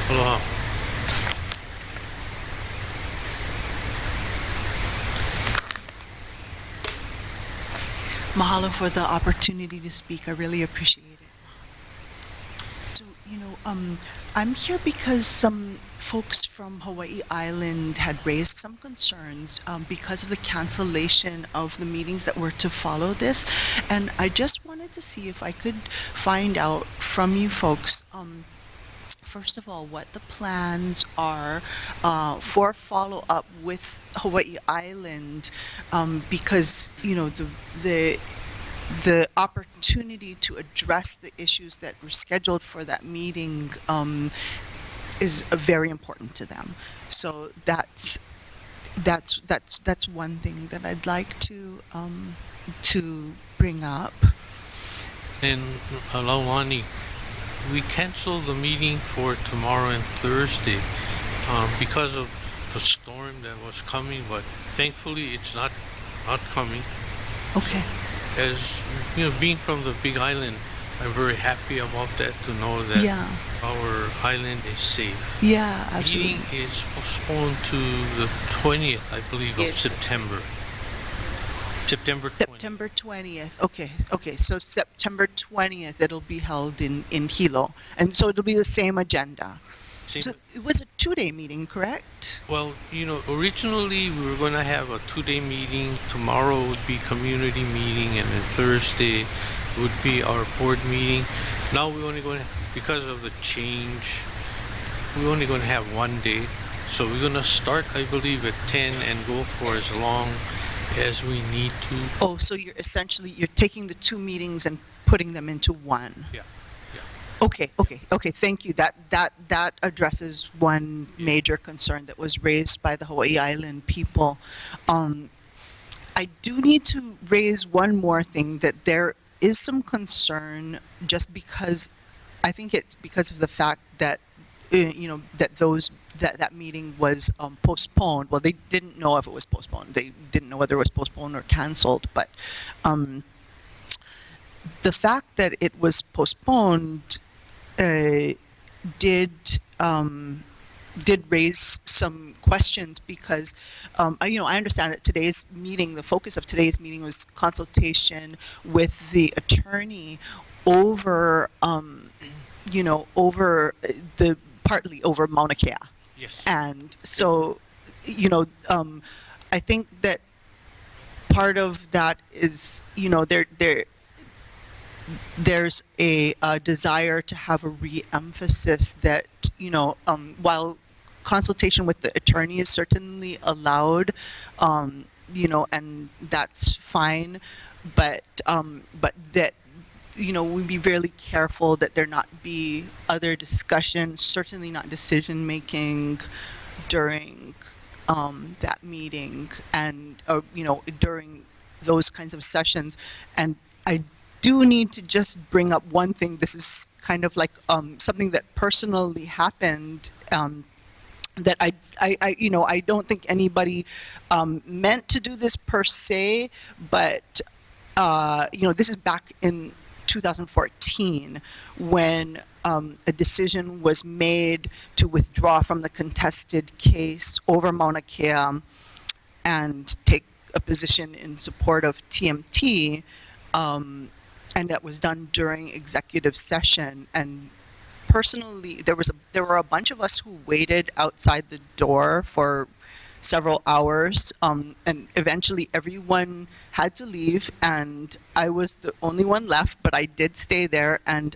Aloha. Mahalo for the opportunity to speak. I really appreciate it. So, I'm here because some folks from Hawaii Island had raised some concerns because of the cancellation of the meetings that were to follow this. And I just wanted to see if I could find out from you folks, first of all, what the plans are for follow-up with Hawaii Island, because, the opportunity to address the issues that were scheduled for that meeting is very important to them. So that's one thing that I'd like to bring up. And Laulani, we canceled the meeting for tomorrow and Thursday because of the storm that was coming, but thankfully it's not coming. Okay. As you know, being from the Big Island, I'm very happy about that, to know that our island is safe. Yeah, absolutely. Meeting is postponed to the 20th, I believe, of September. September 20th. September 20th. Okay. So September 20th, it'll be held in Hilo, and so it'll be the same agenda. So it was a 2-day meeting, correct? Well, originally we were going to have a 2-day meeting. Tomorrow would be community meeting, and then Thursday would be our board meeting. Now we're only going to, because of the change, we're only going to have 1 day. So we're going to start, I believe, at 10 and go for as long as we need to. Oh, so you're taking the 2 meetings and putting them into one. Yeah. Okay. Thank you. That addresses one major concern that was raised by the Hawaii Island people. I do need to raise one more thing, that there is some concern, just because I think it's because of the fact that that meeting was postponed. Well, they didn't know if it was postponed. They didn't know whether it was postponed or canceled, but the fact that it was postponed did raise some questions, because I understand that today's meeting, the focus of today's meeting was consultation with the attorney over partly over Mauna Kea. Yes. And so I think that part of that is there's a desire to have a re-emphasis that, while consultation with the attorney is certainly allowed, and that's fine, but that, we'd be really careful that there not be other discussion, certainly not decision-making during that meeting, and, during those kinds of sessions. And I do need to just bring up one thing. This is kind of like something that personally happened, that I don't think anybody meant to do this per se, but this is back in 2014 when a decision was made to withdraw from the contested case over Mauna Kea and take a position in support of TMT. And that was done during executive session. And personally, there were a bunch of us who waited outside the door for several hours, and eventually everyone had to leave, and I was the only one left, but I did stay there. And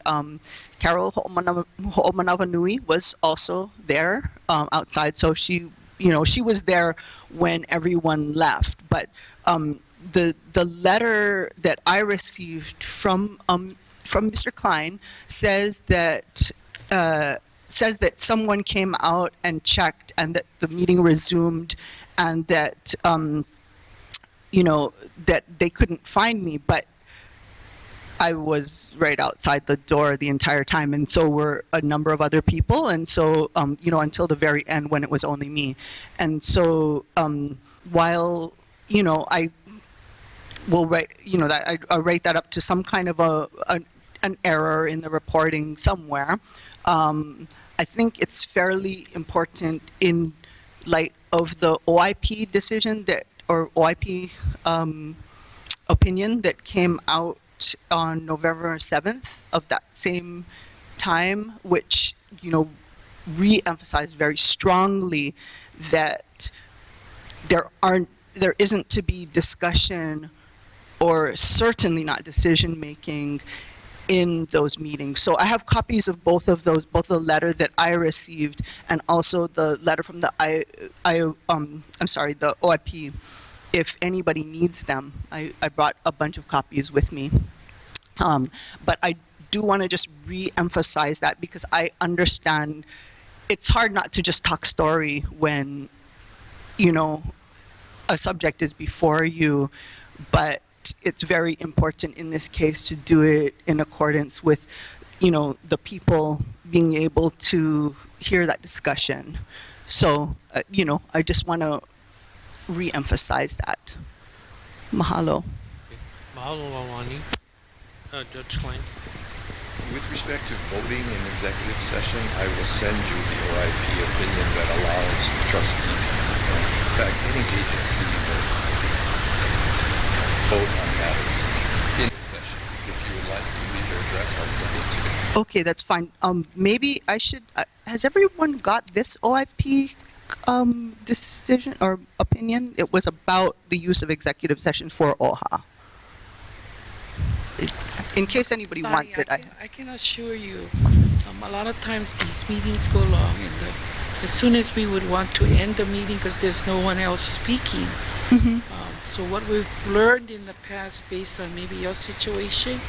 Carol Ho'omanawanui was also there outside, so she was there when everyone left. But the letter that I received from Mr. Klein says that someone came out and checked, and that the meeting resumed, and that that they couldn't find me, but I was right outside the door the entire time, and so were a number of other people, and so until the very end when it was only me. And so while I will write, that I write that up to some kind of an error in the reporting somewhere. I think it's fairly important in light of the OIP decision that, or OIP opinion that came out on November 7th of that same time, which, re-emphasized very strongly that there isn't to be discussion or certainly not decision making in those meetings. So I have copies of both of those, both the letter that I received and also the letter from the the OIP. If anybody needs them, I brought a bunch of copies with me. But I do want to just re-emphasize that because I understand it's hard not to just talk story when, a subject is before you, but it's very important in this case to do it in accordance with, the people being able to hear that discussion. So, I just want to re-emphasize that. Mahalo. Mahalo, Lawani. Judge Klein. With respect to voting in executive session, I will send you the OIP opinion that allows trustees, in fact, any agency that vote on matters in the session. If you would like to read your address, I'll send it to you. Okay, that's fine. Maybe I should, has everyone got this OIP decision or opinion? It was about the use of executive session for OHA. In case anybody wants it, I can assure you, a lot of times these meetings go long, and as soon as we would want to end the meeting because there's no one else speaking. So what we've learned in the past, based on maybe your situation,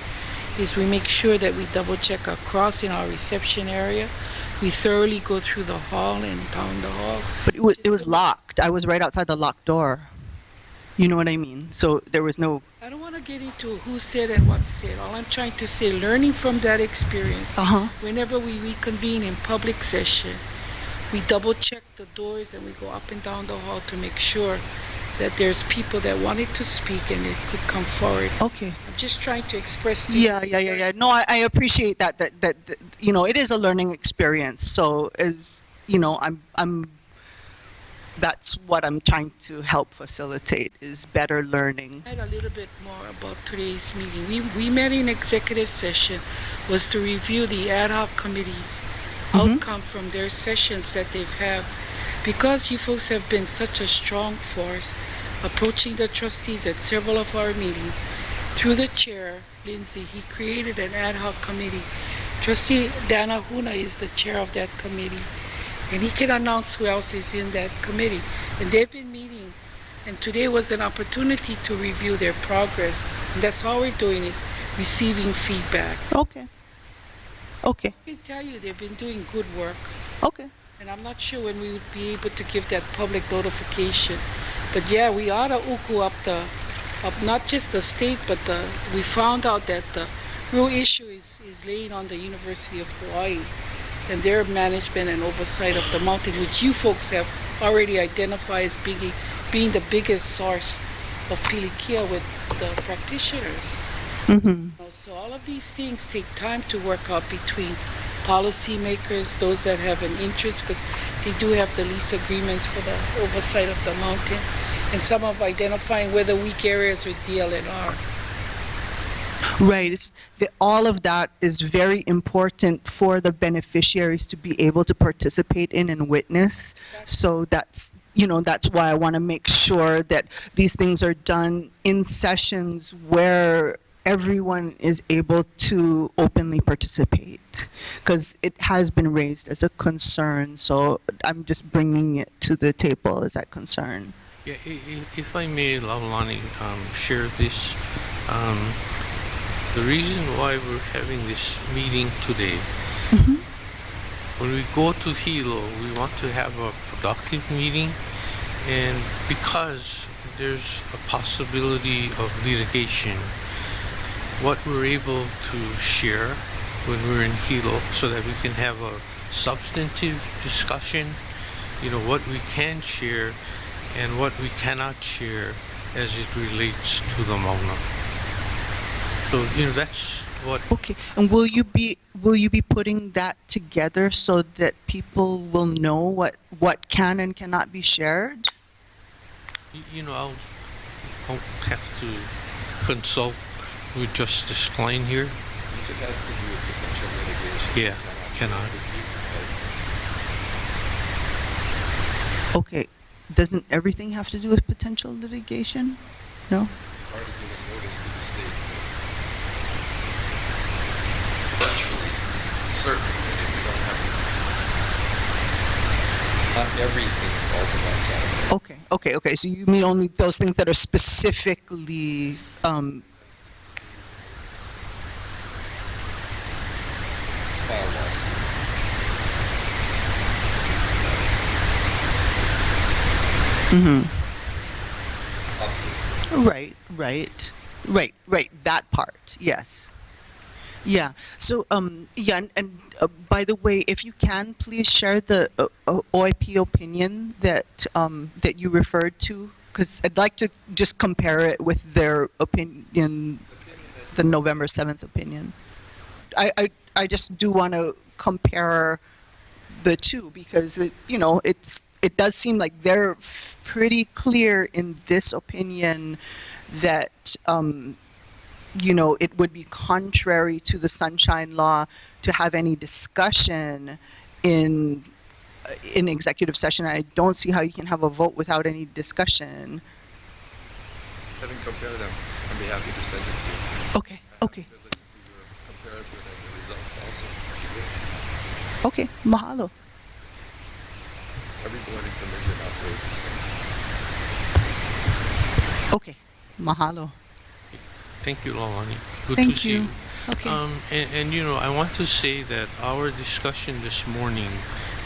is we make sure that we double check across in our reception area. We thoroughly go through the hall and down the hall. But it was locked. I was right outside the locked door. You know what I mean? So there was no... I don't want to get into who said and what said. All I'm trying to say, learning from that experience, whenever we reconvene in public session, we double check the doors and we go up and down the hall to make sure that there's people that wanted to speak and they could come forward. Okay. I'm just trying to express to you. Yeah. No, I appreciate that it is a learning experience. So, I'm that's what I'm trying to help facilitate, is better learning. A little bit more about today's meeting. We met in executive session was to review the ad hoc committee's outcome from their sessions that they've had. Because you folks have been such a strong force approaching the trustees at several of our meetings, through the chair, Lindsay, he created an ad hoc committee. Trustee Dana Huna is the chair of that committee. And he can announce who else is in that committee. And they've been meeting, and today was an opportunity to review their progress. And that's all we're doing, is receiving feedback. Okay. I can tell you they've been doing good work. Okay. And I'm not sure when we would be able to give that public notification. But yeah, we ought to uku up not just the state, but we found out that the real issue is laying on the University of Hawaii and their management and oversight of the mountain, which you folks have already identified as being the biggest source of pilikia with the practitioners. So all of these things take time to work out between policymakers, those that have an interest, because they do have the lease agreements for the oversight of the mountain, and some of identifying where the weak areas with DLNR. Right. All of that is very important for the beneficiaries to be able to participate in and witness. So that's why I want to make sure that these things are done in sessions where everyone is able to openly participate, because it has been raised as a concern. So I'm just bringing it to the table as that concern. Yeah, if I may, Laulani, share this. The reason why we're having this meeting today, when we go to Hilo, we want to have a productive meeting, and because there's a possibility of litigation, what we're able to share when we're in Hilo, so that we can have a substantive discussion, what we can share and what we cannot share as it relates to the Mauna. So, that's what Okay, and will you be putting that together so that people will know what can and cannot be shared? you know, I'll have to consult with Justice Klein here. If it has to do with potential litigation. Yeah, cannot. Okay, doesn't everything have to do with potential litigation? No? Hard to give a notice to the state. Virtually certain that if we don't have not everything falls in that category. Okay. So you mean only those things that are specifically, Bylaws. mhm. Obviously. Right. That part, yes. Yeah. So, yeah, and by the way, if you can, please share the OIP opinion that you referred to, because I'd like to just compare it with their opinion, the November 7th opinion. I just do want to compare the two because it does seem like they're pretty clear in this opinion that it would be contrary to the Sunshine Law to have any discussion in executive session. I don't see how you can have a vote without any discussion. Have him compare them. I'd be happy to send it to you. Okay. I have to listen to your comparison and the results also, if you will. Okay, mahalo. Every board and commission operates the same. Okay, mahalo. Thank you, Lawani. Good Thank to see you. you. Okay. And I want to say that our discussion this morning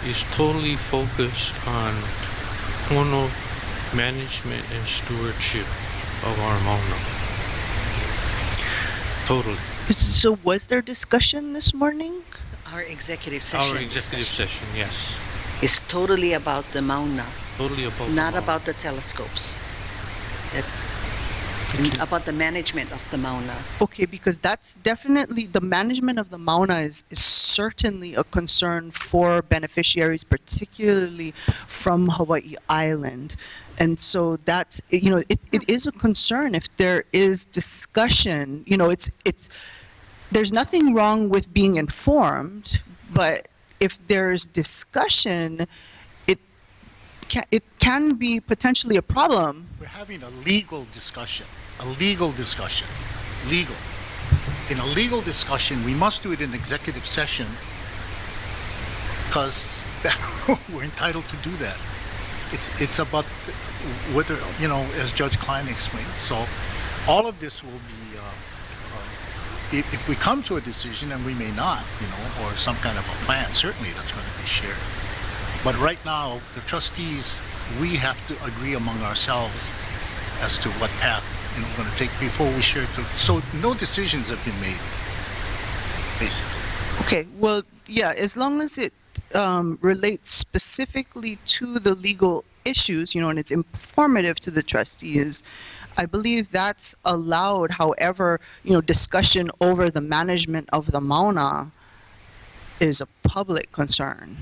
is totally focused on Pono management and stewardship of our Mauna. Totally. So was there discussion this morning? Our executive session. Our executive session, yes. is totally about the Mauna, Totally about the not Mauna. about the telescopes. Thank you. About the management of the Mauna. Okay, because that's definitely the management of the Mauna is certainly a concern for beneficiaries, particularly from Hawaii Island. And so that's, it is a concern if there is discussion, there's nothing wrong with being informed, but if there's discussion, it can be potentially a problem. We're having a legal discussion. Legal. In a legal discussion, we must do it in executive session because we're entitled to do that. It's about whether, as Judge Klein explained. So all of this will be, if we come to a decision, and we may not, or some kind of a plan, certainly that's going to be shared. But right now, the trustees, we have to agree among ourselves as to what path we're going to take before we share it. So no decisions have been made, basically. Okay, well, yeah, as long as it relates specifically to the legal issues, and it's informative to the trustees, I believe that's allowed. However, discussion over the management of the Mauna is a public concern.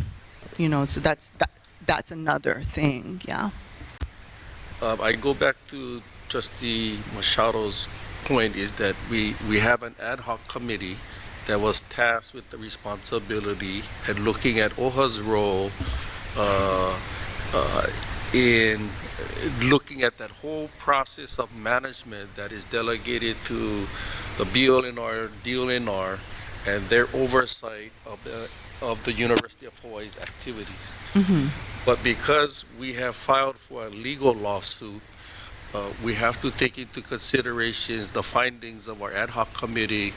So that's another thing, yeah. I go back to Trustee Machado's point is that we have an ad hoc committee that was tasked with the responsibility at looking at OHA's role in looking at that whole process of management that is delegated to the BLNR, DLNR, and their oversight of the University of Hawaii's activities. Mm-hmm. But because we have filed for a legal lawsuit, we have to take into considerations the findings of our ad hoc committee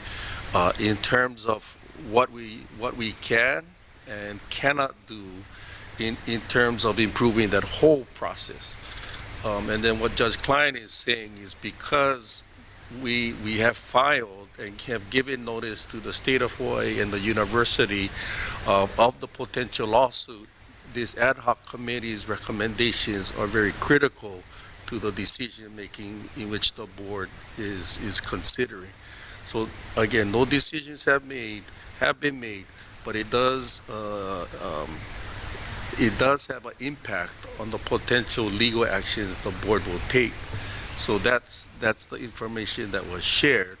in terms of what we can and cannot do in terms of improving that whole process. And then what Judge Klein is saying is because we have filed and have given notice to the state of Hawaii and the university of the potential lawsuit, this ad hoc committee's recommendations are very critical to the decision making in which the board is considering. So again, no decisions have been made, but it does have an impact on the potential legal actions the board will take. So that's the information that was shared.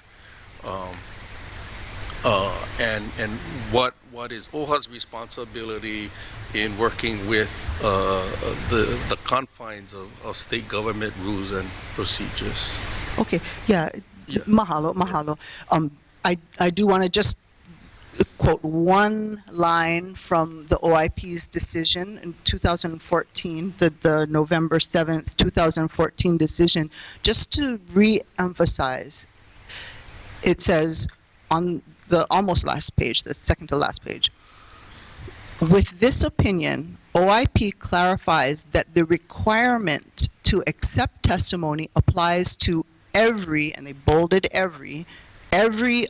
And what is OHA's responsibility in working with the confines of state government rules and procedures. Okay, yeah, Yeah. mahalo. I do want to just quote one line from the OIP's decision in 2014, the November 7th, 2014 decision, just to re-emphasize. It says on the almost last page, the second to last page, with this opinion, OIP clarifies that the requirement to accept testimony applies to every, and they bolded every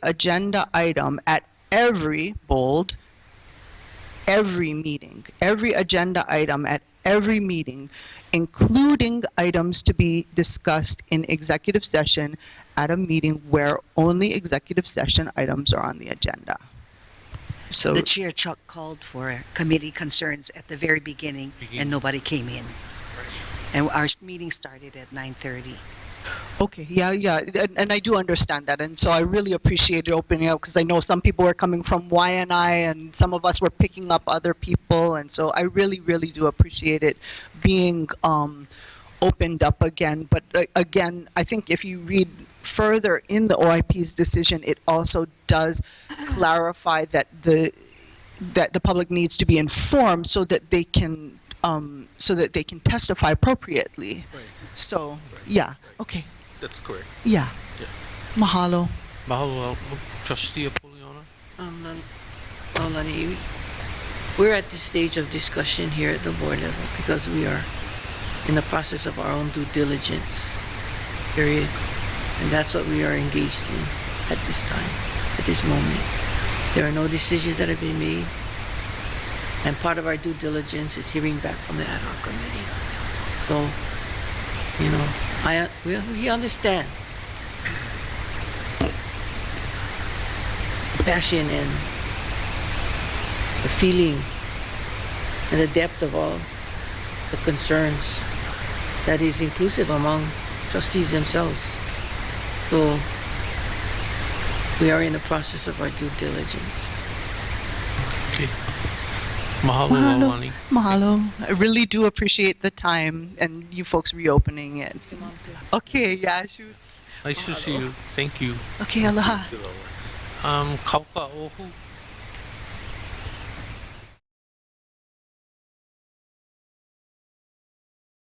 agenda item at every, bold, every meeting, every agenda item at every meeting, including items to be discussed in executive session at a meeting where only executive session items are on the agenda. So The chair, Chuck, called for committee concerns at the very beginning, and nobody came in. And our meeting started at 9:30. okay, yeah, and I do understand that, and so I really appreciated opening up because I know some people were coming from YNI, and some of us were picking up other people, and so I really do appreciate it being opened up again. But again, I think if you read further in the OIP's decision, it also does clarify that the public needs to be informed so that they can testify appropriately. Right. So yeah, okay, That's correct. yeah. Yeah. Mahalo. Mahalo, Trustee Apoliona. Lani, we're at this stage of discussion here at the board level because we are in the process of our own due diligence, period. And that's what we are engaged in at this time, at this moment. There are no decisions that have been made. And part of our due diligence is hearing back from the ad hoc committee. So, you know, we understand the passion and the feeling and the depth of all the concerns that is inclusive among trustees themselves. So we are in the process of our due diligence. Okay. Mahalo, Lani. Mahalo. I really do appreciate the time and you folks reopening it. Okay, yeah, shoots. Nice to see you. Thank you. Okay, aloha. Kauka Ohu.